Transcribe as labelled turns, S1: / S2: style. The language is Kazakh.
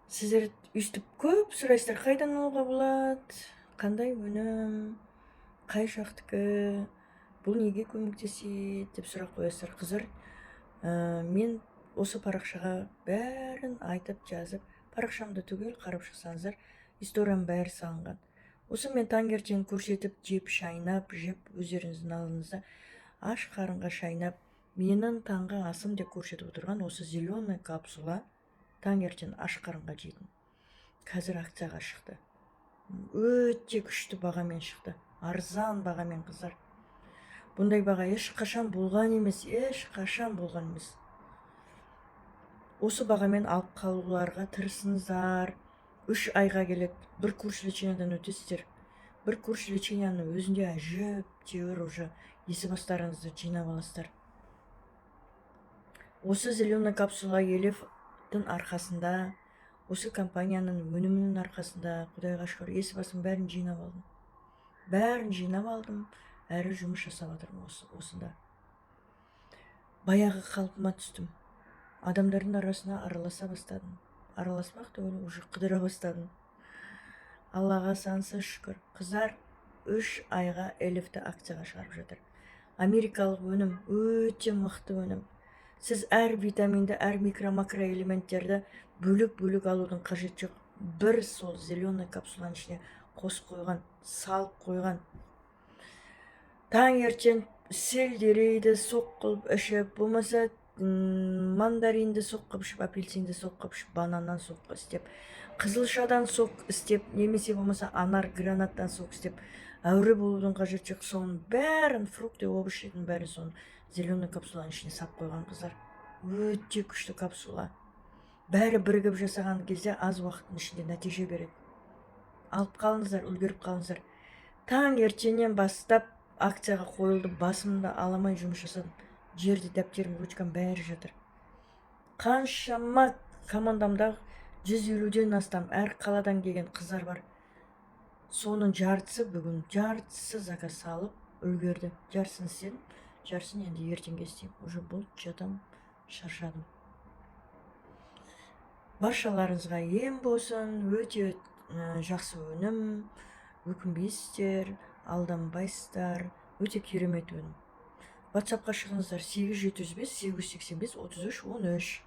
S1: Сіздер өйстіп көп сұрайсыздар, қайдан алуға болады, қандай өнім, қай жақтікі, бұл неге көмектеседі деп сұрақ қоясыздар. Қыздар, мен осы парақшаға бәрін айтып жазып, парақшамды түгел қарап шықсаңыздар, историям бәрі салынған. Осы мен таңертең көрсетіп, жеп шайнап, жеп өздеріңіздің алдыңызда аш қарынға шайнап, менің таңғы асым деп көрсетіп отырған осы зеленый капсула таңертең аш қарынға жейтін. Қазір акцияға шықты. Өте күшті бағамен шықты. Арзан бағамен, қыздар. Бұндай баға ешқашан болған емес, Осы бағамен алып қалуларға тырысыңыздар. 3 айға келеді. Бір курс лечениядан өтесіздер. Бір курс леченияның өзінде әжептәуір уже есебастарыңызды жинап аласыздар. Осы зеленый капсула Елевтің арқасында, осы компанияның өнімінің арқасында, құдайға шүкір, есебасым бәрін жинап алдым. Әрі жұмыс жасап жатырмын осында. Баяғы қалпыма түстім. Адамдардың арасына араласа бастадым. Араласпақ түгіл, уже қыдыра бастадым. Аллаға сансыз шүкір. Қыздар 3 айға Елевті акцияға шығарып жатыр. Америкалық өнім, өте мықты өнім. Сіз әр витаминді, әр микро-макро элементтерді бөлік алудың қажет жоқ. Бір сол зеленый капсуланың ішіне қосып қойған, салып қойған. Таңертең сельдерейді соқ қылып ішіп, болмаса мандаринді соқ қылып ішіп, апельсинді соқ қылып ішіп, бананнан соқ істеп, қызылшадан соқ істеп, немесе болмаса анар гранаттан соқ істеп, әуре болудың қажет жоқ. Соның бәрін, фрукты, овощидің бәрін соның зеленый капсуланың ішіне сап қойған, қыздар. Өте күшті капсула. Бәрі бірігіп жасаған кезде аз уақыттың ішінде нәтиже береді. Алып қалыңыздар, үлгеріп қалыңыздар. Таңертеңнен бастап акцияға қойылды, басымды аламай жұмыс жасадым. Жерде дәптерім, ручкам бәрі жатыр. Қаншама командамда 150-ден астам әр қаладан келген қыздар бар. Соның бүгін жартысы заказ салып үлгерді. Жарсын істедім, жарсын енді ертеңге істеймін. Уже болды, жатам, шаршадым. Баршаларыңызға ем болсын, өте жақсы өнім, өкінбейсіздер, алданбайсыздар, өте керемет өнім. WhatsAppқа шығыңыздар, 8705 885 33 13.